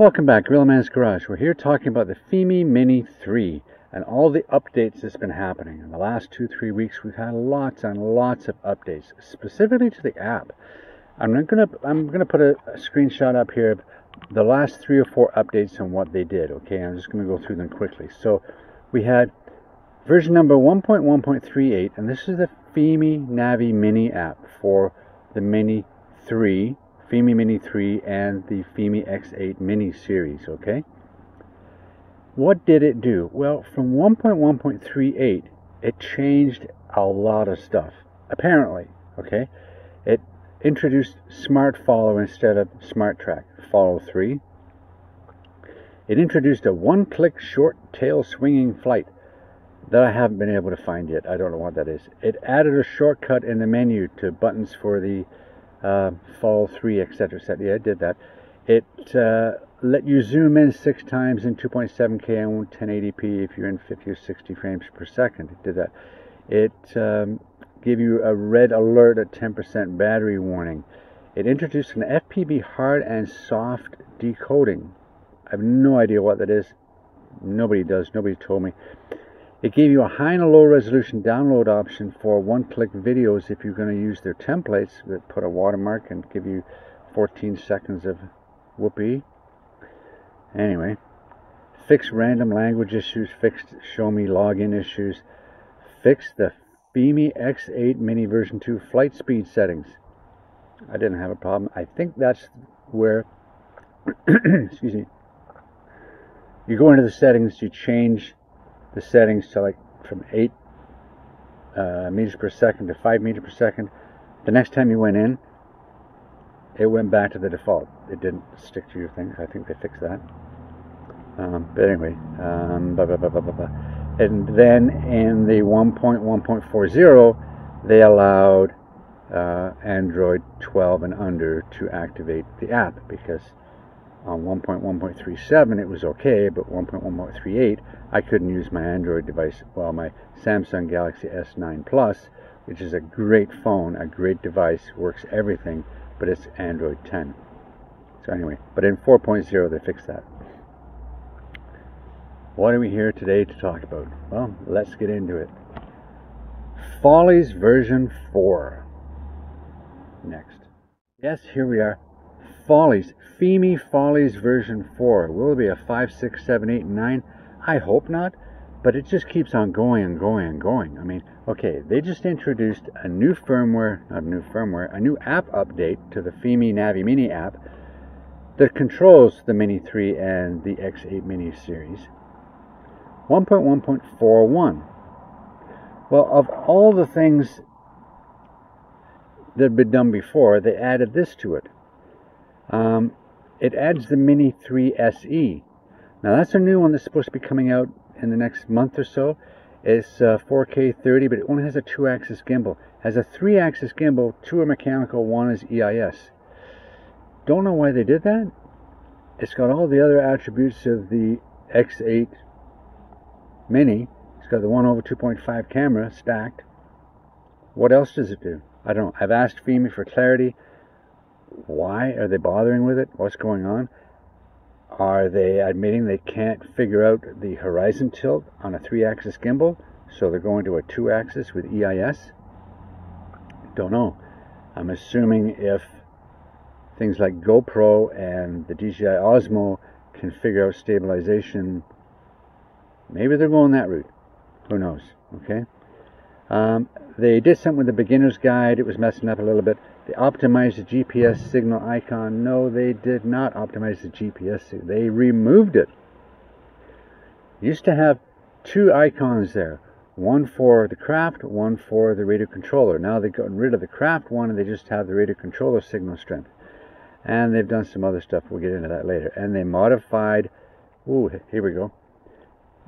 Welcome back, Real Man's Garage. We're here talking about the Fimi Mini 3 and all the updates that's been happening. In the last 2-3 weeks, we've had lots and lots of updates, specifically to the app. I'm gonna put a screenshot up here of the last 3 or 4 updates and what they did. Okay, I'm just gonna go through them quickly. So we had version number 1.1.38, and this is the Fimi Navi Mini app for the Mini 3. Fimi Mini 3 and the Fimi X8 Mini series, okay? What did it do? Well, from 1.1.38, it changed a lot of stuff, apparently, okay? It introduced Smart Follow instead of Smart Track, Follow 3. It introduced a one-click short tail swinging flight that I haven't been able to find yet. I don't know what that is. It added a shortcut in the menu to buttons for the Follow 3, etc., etc. Yeah, it did that. It let you zoom in 6 times in 2.7K and 1080p if you're in 50 or 60 frames per second. It did that. It gave you a red alert at 10% battery warning. It introduced an FPV hard and soft decoding. I have no idea what that is. Nobody does. Nobody told me. It gave you a high and a low resolution download option for one-click videos if you're going to use their templates that put a watermark and give you 14 seconds of whoopee. Anyway, fixed random language issues, fixed show me login issues, fixed the Fimi X8 Mini version 2 flight speed settings. I didn't have a problem. I think that's where, excuse me, you go into the settings, you change the settings to like from 8 meters per second to 5 meters per second. The next time you went in, it went back to the default. It didn't stick to your thing. I think they fixed that. But anyway, and then in the 1.1.40, they allowed Android 12 and under to activate the app, because on 1.1.37 it was okay, but 1.1.38 I couldn't use my Android device. Well, my Samsung Galaxy S9 Plus, which is a great phone, a great device, works everything, but it's Android 10. So anyway, but in 4.0 they fixed that. What are we here today to talk about? Well, let's get into it. Follies version 4. Next. Yes, here we are. Follies. Fimi Follies version 4. Will it be a 5, 6, 7, 8, and 9? I hope not, but it just keeps on going and going and going. I mean, okay, they just introduced a new firmware, not a new firmware, a new app update to the Fimi Navi Mini app that controls the Mini 3 and the X8 Mini series. 1.1.41. Well, of all the things that had been done before, they added this to it. It adds the Mini 3 SE. Now that's a new one that's supposed to be coming out in the next month or so. It's 4K 30, but it only has a 2-axis gimbal. It has a 3-axis gimbal, 2 are mechanical, 1 is EIS. Don't know why they did that. It's got all the other attributes of the X8 Mini. It's got the 1/2.5 camera stacked. What else does it do? I don't know. I've asked Fimi for clarity. Why are they bothering with it? What's going on? Are they admitting they can't figure out the horizon tilt on a 3-axis gimbal, so they're going to a 2-axis with EIS? Don't know. I'm assuming if things like GoPro and the DJI Osmo can figure out stabilization, maybe they're going that route. Who knows? Okay. They did something with the beginner's guide. It was messing up a little bit. They optimized the GPS signal icon. No, they did not optimize the GPS signal. They removed it. Used to have 2 icons there. One for the craft, one for the radio controller. Now they've gotten rid of the craft one and they just have the radio controller signal strength. And they've done some other stuff. We'll get into that later. And they modified, ooh, here we go.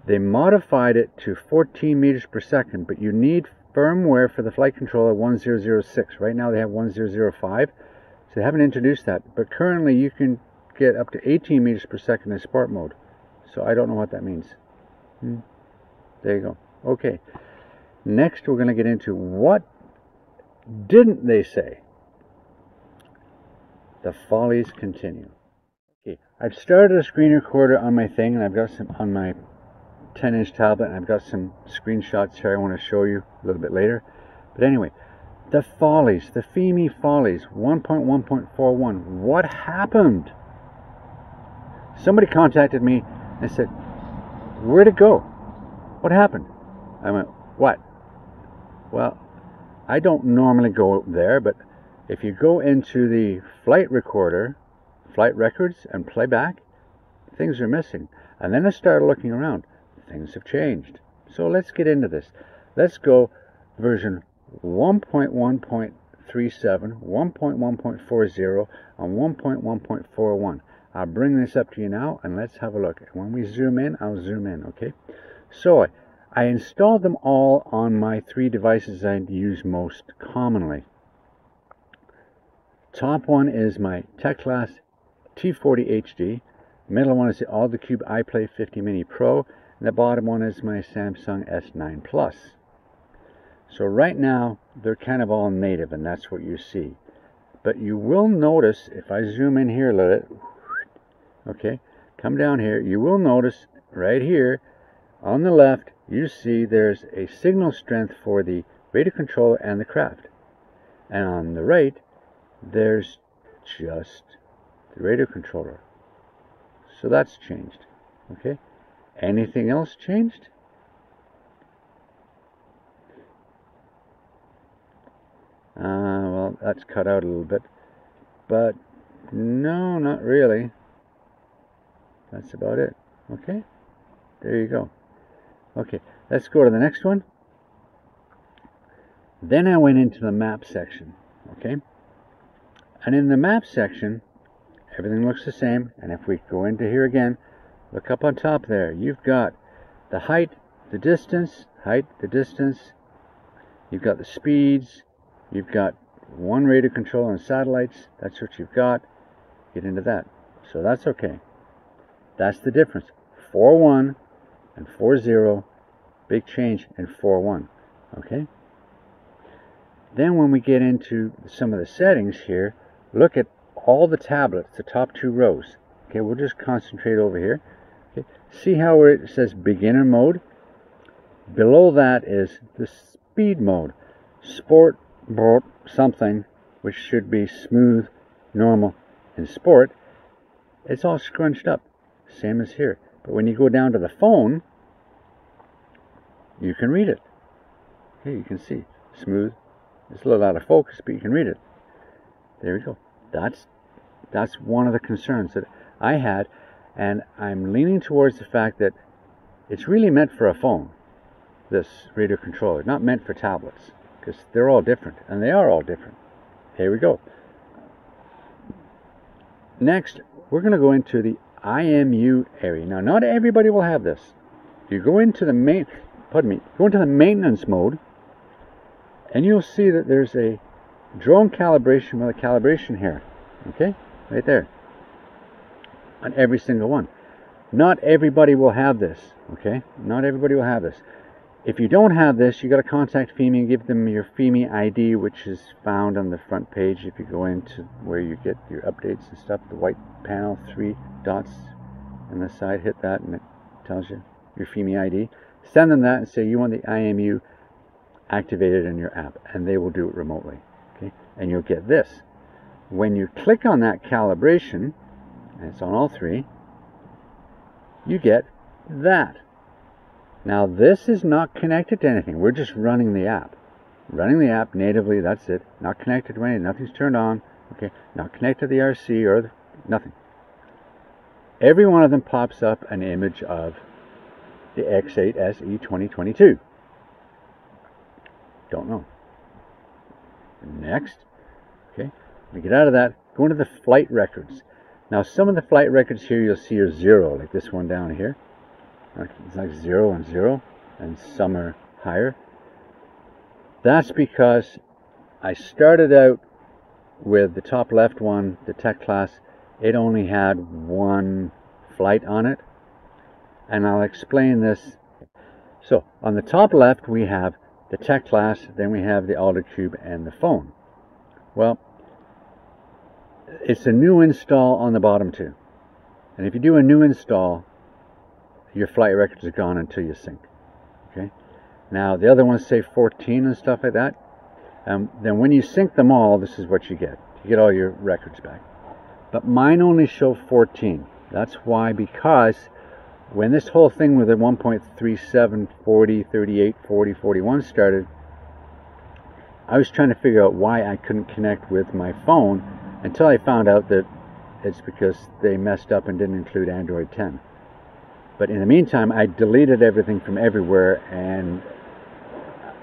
They modified it to 14 meters per second, but you need firmware for the flight controller 1006. Right now they have 1005, so they haven't introduced that. But currently you can get up to 18 meters per second in sport mode. So I don't know what that means. There you go. Okay. Next we're going to get into what didn't they say. The follies continue. Okay, I've started a screen recorder on my thing, and I've got some on my 10-inch tablet, and I've got some screenshots here I want to show you a little bit later. But anyway, the Follies, the Fimi Follies 1.1.41. What happened? Somebody contacted me and said, where'd it go? What happened? I went, what? Well, I don't normally go there, but if you go into the flight recorder, flight records, and playback, things are missing. And then I started looking around. Things have changed. So let's get into this. Let's go version 1.1.37, 1.1.40, and 1.1.41. I'll bring this up to you now, and let's have a look. When we zoom in, I'll zoom in, okay? So I installed them all on my 3 devices I use most commonly. Top one is my Tech-Class T40 HD. Middle one is the AldiCube iPlay 50 Mini Pro. And the bottom one is my Samsung S9 Plus. So right now, they're kind of all native, and that's what you see. But you will notice, if I zoom in here a little bit, okay, come down here, you will notice right here on the left, you see there's a signal strength for the radio controller and the craft. And on the right, there's just the radio controller. So that's changed, okay? Anything else changed? Well, that's cut out a little bit, but no, not really. That's about it. Okay, there you go. Okay, let's go to the next one. Then I went into the map section, okay? And in the map section, everything looks the same. And if we go into here again, look up on top there, you've got the height, the distance, you've got the speeds, you've got one radio controller and satellites. That's what you've got. Get into that. So that's okay. That's the difference. 4.1 and 4.0, big change in 4.1. Okay? Then when we get into some of the settings here, look at all the tablets, the top 2 rows. Okay, we'll just concentrate over here. Okay, see how it says beginner mode? Below that is the speed mode. Sport, something, which should be smooth, normal, and sport. It's all scrunched up, same as here. But when you go down to the phone, you can read it. Okay, you can see smooth. It's a little out of focus, but you can read it. There we go. That's one of the concerns that I had, and I'm leaning towards the fact that it's really meant for a phone, this radio controller, not meant for tablets, because they're all different, and they are all different. Here we go. Next, we're going to go into the IMU area. Now, not everybody will have this. You go into the maintenance mode, and you'll see that there's a drone calibration with a calibration here. Okay, right there. On every single one. Not everybody will have this. Okay, not everybody will have this. If you don't have this, you got to contact Fimi and give them your Fimi ID, which is found on the front page. If you go into where you get your updates and stuff, the white panel, 3 dots on the side, hit that and it tells you your Fimi ID. Send them that and say you want the IMU activated in your app, and they will do it remotely. Okay, and you'll get this. When you click on that calibration, and it's on all 3, you get that. Now this is not connected to anything. We're just running the app. Running the app natively, that's it. Not connected to anything. Nothing's turned on. Okay, not connected to the RC or nothing. Every one of them pops up an image of the X8 SE 2022. Don't know. Next. Okay, we get out of that. Go into the flight records. Now some of the flight records here you'll see are 0, like this one down here. It's like 0 and 0, and some are higher. That's because I started out with the top left one, the Tech-Class. It only had 1 flight on it, and I'll explain this. So on the top left we have the Tech-Class, then we have the AldiCube and the phone. Well, it's a new install on the bottom 2. And if you do a new install, your flight records are gone until you sync. Okay. Now the other ones say 14 and stuff like that. Then when you sync them all, this is what you get. You get all your records back. But mine only show 14. That's why, because when this whole thing with the 1.37, 40, 38, 40, 41 started, I was trying to figure out why I couldn't connect with my phone until I found out that it's because they messed up and didn't include Android 10. But in the meantime, I deleted everything from everywhere, and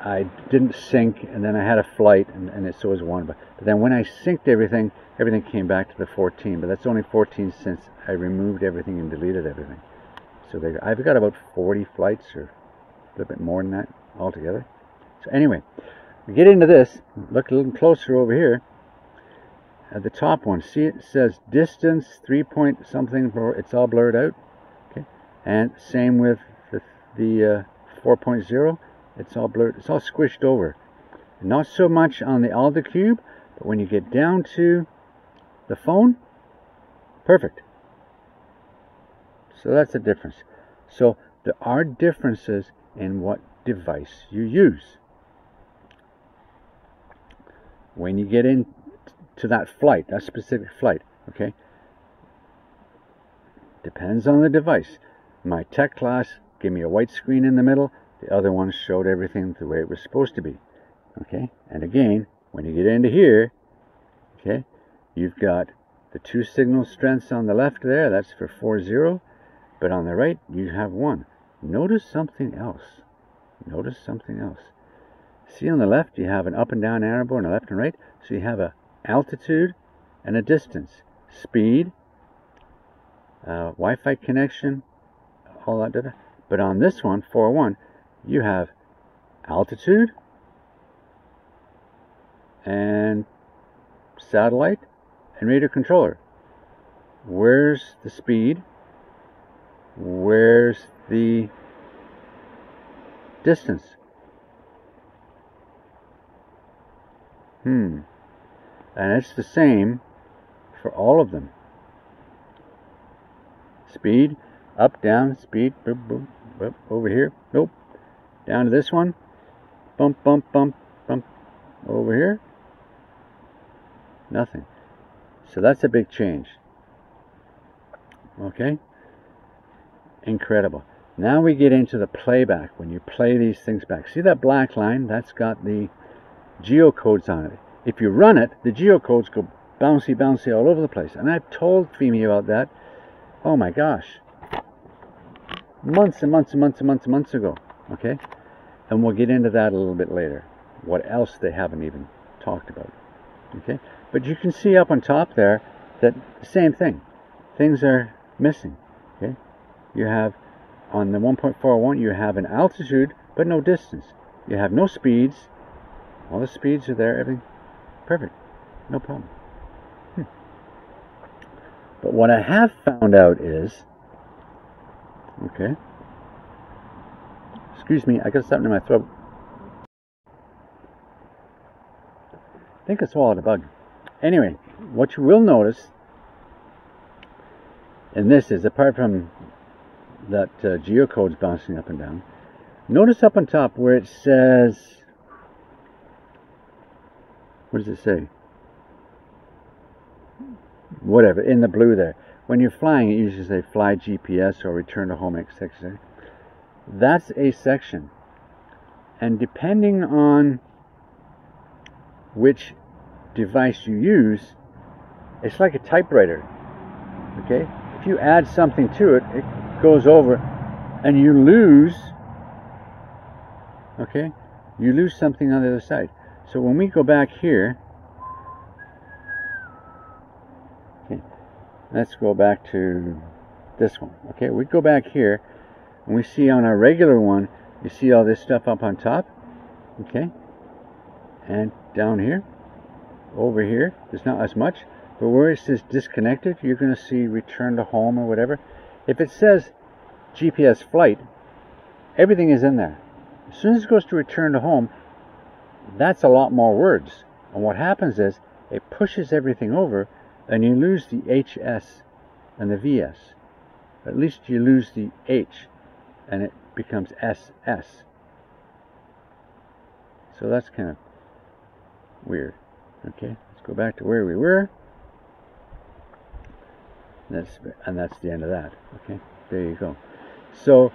I didn't sync, and then I had a flight, and it so was one. But then when I synced everything, everything came back to the 14. But that's only 14 since I removed everything and deleted everything. So I've got about 40 flights, or a little bit more than that altogether. So anyway, we get into this. Look a little closer over here. At the top one, see it says distance 3 point something. It's all blurred out. Okay, and same with the 4.0. It's all blurred. It's all squished over. Not so much on the AltiCube, but when you get down to the phone, perfect. So that's the difference. So there are differences in what device you use. When you get into that flight, that specific flight, okay, depends on the device. My tech class gave me a white screen in the middle. The other one showed everything the way it was supposed to be. Okay, and again, when you get into here, okay, you've got the 2 signal strengths on the left there. That's for 4.0. But on the right, you have 1. Notice something else. Notice something else. See on the left, you have an up and down arrow bar on the left and right. So you have a altitude and a distance, speed, Wi-Fi connection, all that data. But on this one, 4.1, you have altitude and satellite and radio controller. Where's the speed? Where's the distance? And it's the same for all of them. Speed, up, down, speed, boop, boop, boop, over here, nope. Down to this one, bump, bump, bump, bump, over here, nothing. So that's a big change. Okay? Incredible. Now we get into the playback, when you play these things back. See that black line? That's got the geocodes on it. If you run it, the geocodes go bouncy, bouncy all over the place. And I've told Fimi about that, oh my gosh, months and months and months and months and months ago. Okay? And we'll get into that a little bit later. What else they haven't even talked about. Okay? But you can see up on top there that the same thing. Things are missing. Okay? You have, on the 1.41, you have an altitude, but no distance. You have no speeds. All the speeds are there, everything perfect. No problem. But what I have found out is, okay, excuse me, I got something in my throat. I think I swallowed a bug. Anyway, what you will notice, and this is, apart from that geocode's bouncing up and down, notice up on top where it says, what does it say? Whatever, in the blue there. When you're flying, it usually say fly GPS or return to home, etc. That's a section. And depending on which device you use, it's like a typewriter. Okay? If you add something to it, it goes over and you lose, okay? You lose something on the other side. So when we go back here, okay, let's go back to this one. Okay, we go back here and we see on our regular one, you see all this stuff up on top, okay? And down here, over here, there's not as much, but where it says disconnected, you're going to see return to home or whatever. If it says GPS flight, everything is in there. As soon as it goes to return to home, that's a lot more words. And what happens is it pushes everything over and you lose the HS and the VS. At least you lose the H and it becomes SS. So that's kind of weird. Okay, let's go back to where we were. And that's the end of that. Okay, there you go. So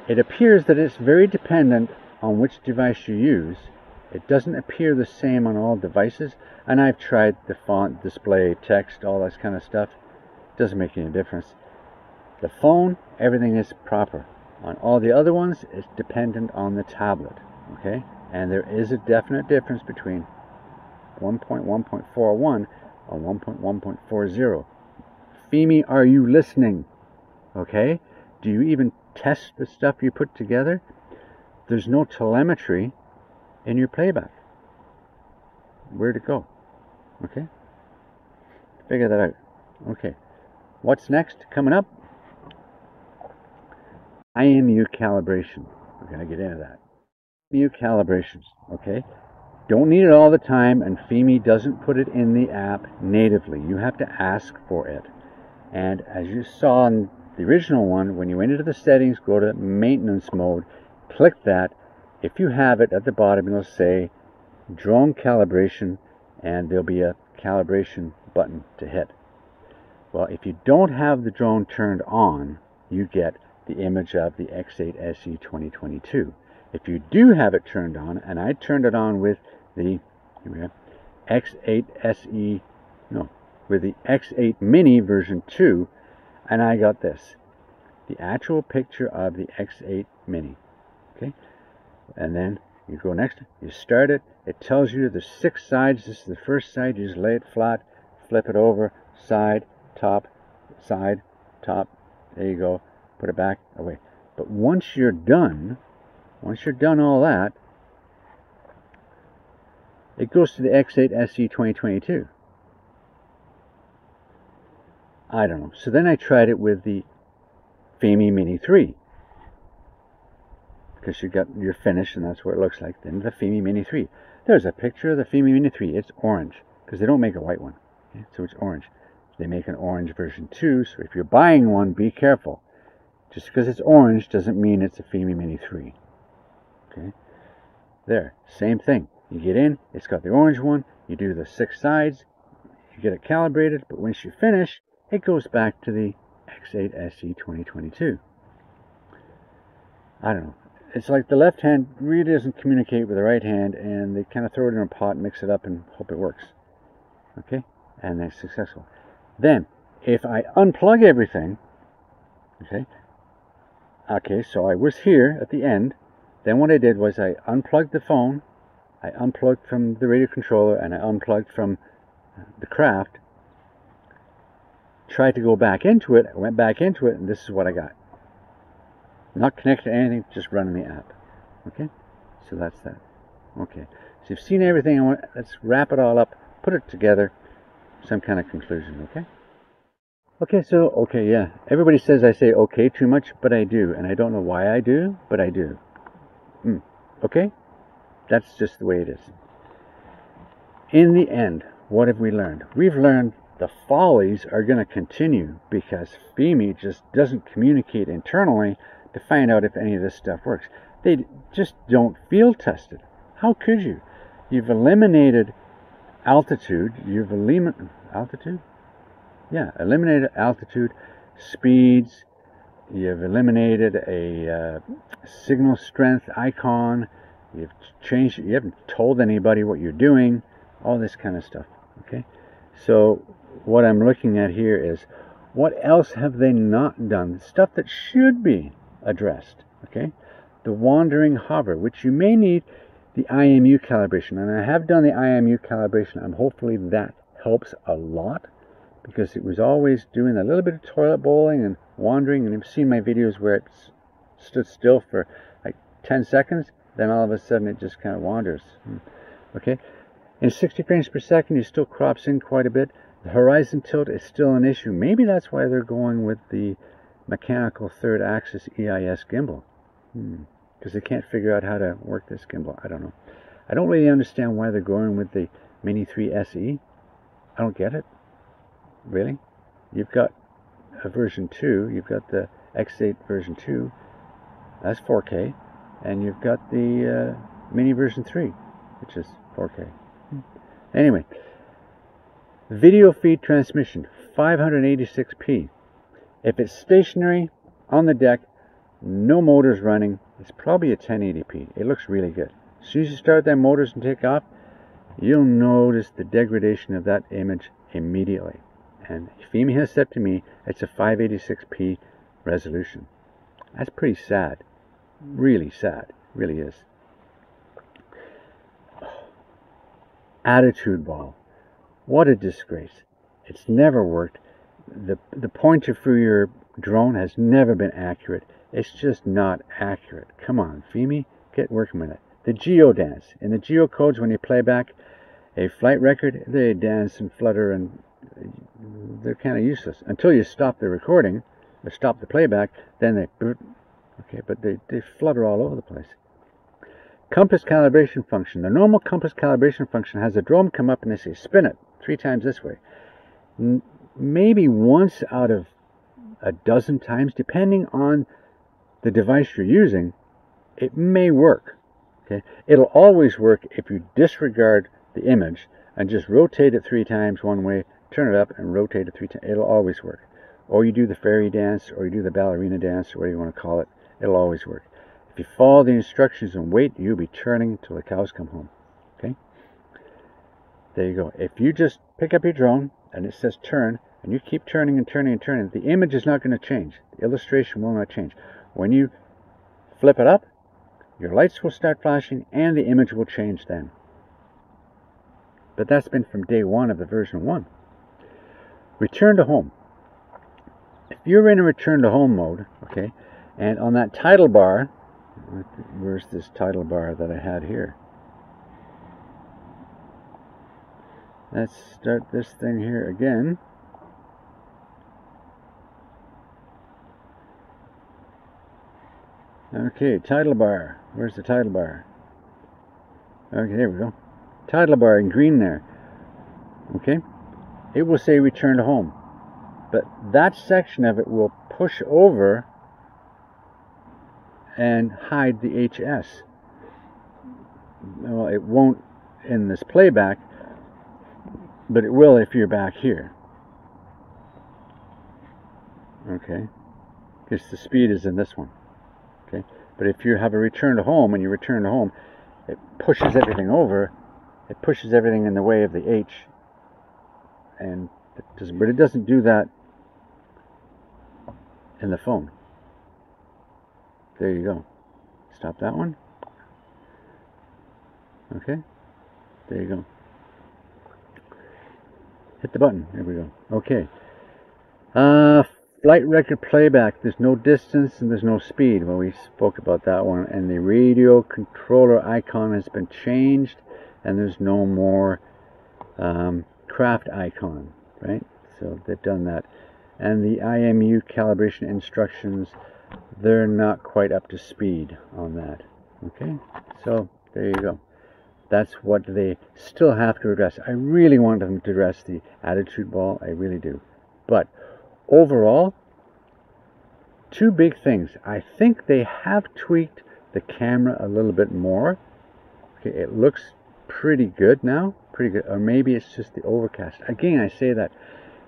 it appears that it's very dependent on which device you use. It doesn't appear the same on all devices, and I've tried the font, display, text, all that kind of stuff. It doesn't make any difference. The phone, everything is proper. On all the other ones, it's dependent on the tablet. Okay, and there is a definite difference between 1.1.41 and 1.1.40. Fimi, are you listening? Okay, do you even test the stuff you put together? There's no telemetry in your playback. Where'd it go? Okay, figure that out. Okay, what's next coming up? IMU calibration. We're going to get into that. IMU calibrations. Okay, don't need it all the time, and Fimi doesn't put it in the app natively. You have to ask for it. And as you saw in the original one, when you went into the settings, go to maintenance mode, click that. If you have it at the bottom, it'll say drone calibration, and there'll be a calibration button to hit. Well, if you don't have the drone turned on, you get the image of the X8 SE 2022. If you do have it turned on, and I turned it on with the X8 SE, no, with the X8 Mini version 2, and I got this, the actual picture of the X8 Mini. Okay, and then you go next, you start it, it tells you there's 6 sides. This is the first side. You just lay it flat, flip it over, side, top, there you go, put it back away. But once you're done all that, it goes to the X8 SE 2022. I don't know. So then I tried it with the Fimi Mini 3. Because you're finished, and that's what it looks like. Then the Fimi Mini 3. There's a picture of the Fimi Mini 3. It's orange, because they don't make a white one. Okay? So it's orange. They make an orange version 2, so if you're buying one, be careful. Just because it's orange doesn't mean it's a Fimi Mini 3. Okay? There, same thing. You get in, it's got the orange one, you do the 6 sides, you get it calibrated, but once you finish, it goes back to the X8 SE 2022. I don't know. It's like the left hand really doesn't communicate with the right hand, and they kind of throw it in a pot, mix it up, and hope it works. Okay? And that's successful. Then, if I unplug everything, okay, so I was here at the end. Then what I did was I unplugged the phone, I unplugged from the radio controller, and I unplugged from the craft. Tried to go back into it, I went back into it, and this is what I got. Not connected to anything, just running the app. Okay, so that's that. Okay, so you've seen everything. Let's wrap it all up, put it together, some kind of conclusion. Okay, yeah. Everybody says I say okay too much, but I do, and I don't know why I do, but I do. Okay, that's just the way it is. In the end, what have we learned? We've learned the follies are going to continue because Fimi just doesn't communicate internally to find out if any of this stuff works. They just don't field test it. How could you? You've eliminated altitude. Eliminated altitude, speeds. You've eliminated a signal strength icon. You've changed. You haven't told anybody what you're doing. All this kind of stuff. Okay. So what I'm looking at here is what else have they not done? Stuff that should be addressed. Okay. The wandering hover, which you may need the IMU calibration, and I have done the IMU calibration, and hopefully that helps a lot, because it was always doing a little bit of toilet bowling and wandering, and you've seen my videos where it stood still for like 10 seconds, then all of a sudden it just kind of wanders. Okay, in 60 frames per second it still crops in quite a bit. The horizon tilt is still an issue. Maybe that's why they're going with the mechanical third axis EIS gimbal, because they can't figure out how to work this gimbal. I don't know. I don't really understand why they're going with the Mini 3 SE. I don't get it. Really? You've got version 2. You've got the X8 version 2. That's 4K. And you've got the Mini version 3, which is 4K. Anyway, video feed transmission, 586p. If it's stationary on the deck, no motors running, it's probably a 1080p. It looks really good. As soon as you start that motors and take off, you'll notice the degradation of that image immediately. And Fimi has said to me it's a 586p resolution. That's pretty sad. Really sad. Really is. Attitude ball. What a disgrace. It's never worked. The pointer for your drone has never been accurate. It's just not accurate. Come on, Fimi, get working with it. The geo dance. In the geo codes, when you play back a flight record, they dance and flutter, and they're kind of useless. Until you stop the recording, or stop the playback, then they... Okay, but they flutter all over the place. Compass calibration function. The normal compass calibration function has a drone come up and they say, spin it 3 times this way. Maybe once out of a dozen times, depending on the device you're using, it may work. Okay, it'll always work if you disregard the image and just rotate it 3 times one way, turn it up and rotate it 3 times. It'll always work. Or you do the fairy dance, or you do the ballerina dance, or whatever you want to call it. It'll always work. If you follow the instructions and wait, you'll be turning until the cows come home. Okay? There you go. If you just pick up your drone and it says turn, and you keep turning and turning and turning, the image is not going to change. The illustration will not change. When you flip it up, your lights will start flashing and the image will change then. But that's been from day 1 of the version 1. Return to home. If you're in a return to home mode, okay, and on that title bar, where's this title bar that I had here? Let's start this thing here again. Okay, title bar. Where's the title bar? Okay, there we go. Title bar in green there. Okay, it will say return to home. But that section of it will push over and hide the HS. Well, it won't in this playback, but it will if you're back here. Okay, because the speed is in this one. Okay, but if you have a return to home and you return to home, it pushes everything over. It pushes everything in the way of the H, and but it doesn't do that in the phone. There you go. Stop that one. Okay. There you go. Hit the button. There we go. Okay. Flight record playback. There's no distance and there's no speed. Well, we spoke about that one. And the radio controller icon has been changed, and there's no more craft icon, right? So they've done that. And the IMU calibration instructions, they're not quite up to speed on that. Okay, so there you go. That's what they still have to address. I really want them to address the attitude ball. I really do. But overall, 2 big things. I think they have tweaked the camera a little bit more. Okay, it looks pretty good now. Pretty good. Or maybe it's just the overcast. Again, I say that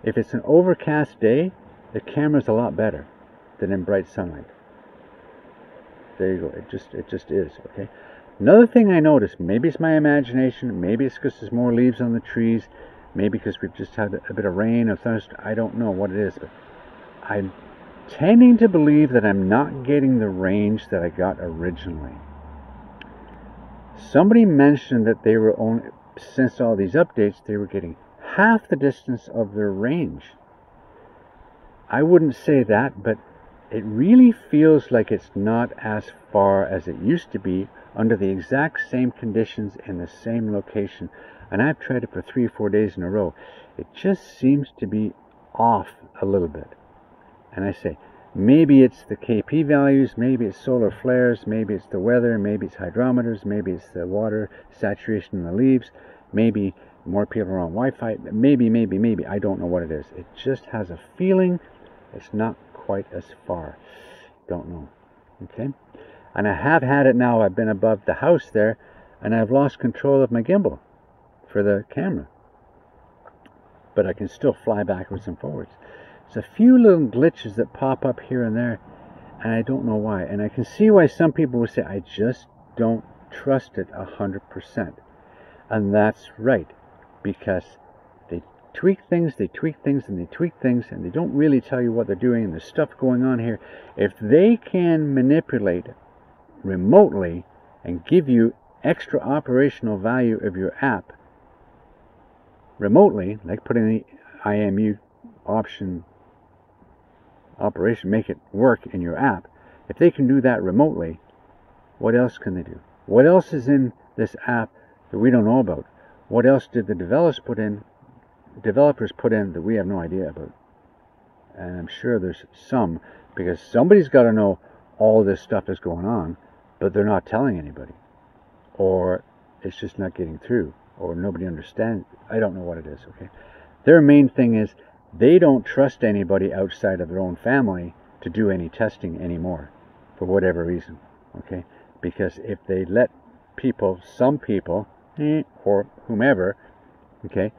if it's an overcast day, the camera's a lot better than in bright sunlight. There you go. It just is. Okay. Another thing I noticed, maybe it's my imagination, maybe it's because there's more leaves on the trees, maybe because we've just had a bit of rain or thunderstorm. I don't know what it is, but I'm tending to believe that I'm not getting the range that I got originally. Somebody mentioned that they were only, since all these updates, they were getting half the distance of their range. I wouldn't say that, but it really feels like it's not as far as it used to be under the exact same conditions in the same location. And I've tried it for 3 or 4 days in a row. It just seems to be off a little bit. And I say, maybe it's the KP values, maybe it's solar flares, maybe it's the weather, maybe it's hydrometers, maybe it's the water saturation in the leaves, maybe more people are on Wi-Fi, maybe, I don't know what it is. It just has a feeling It's not quite as far. Don't know. Okay. And I have had it now. I've been above the house there, and I've lost control of my gimbal for the camera. But I can still fly backwards and forwards. There's a few little glitches that pop up here and there, and I don't know why. And I can see why some people would say, I just don't trust it 100%. And that's right, because they tweak things, and they tweak things, and they don't really tell you what they're doing, and there's stuff going on here. If they can manipulate remotely and give you extra operational value of your app remotely, like putting the IMU operation, make it work in your app, if they can do that remotely, what else can they do? What else is in this app that we don't know about? What else did the developers put in that we have no idea about? And I'm sure there's some, because somebody's got to know all this stuff is going on, but they're not telling anybody, or it's just not getting through, or nobody understands. I don't know what it is. Okay, their main thing is they don't trust anybody outside of their own family to do any testing anymore, for whatever reason. Okay, because if they let some people, or whomever, okay,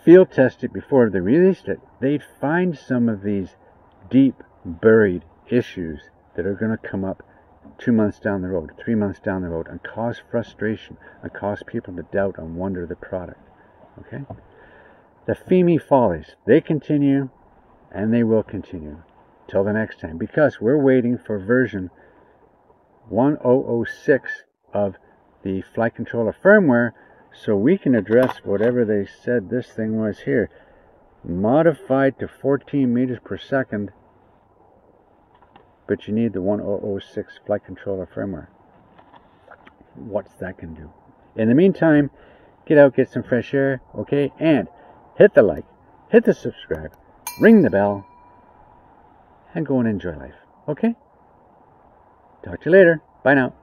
field test it before they released it, they'd find some of these deep buried issues that are going to come up 2 months down the road, 3 months down the road, and cause frustration and cause people to doubt and wonder the product. Okay, the Fimi follies, they continue, and they will continue till the next time, because we're waiting for version 1006 of the flight controller firmware, so we can address whatever they said this thing was here, modified to 14 meters per second, but you need the 1006 flight controller firmware. What's that can do? In the meantime, get out, get some fresh air, okay, and hit the like, hit the subscribe, ring the bell, and go and enjoy life, okay? Talk to you later. Bye now.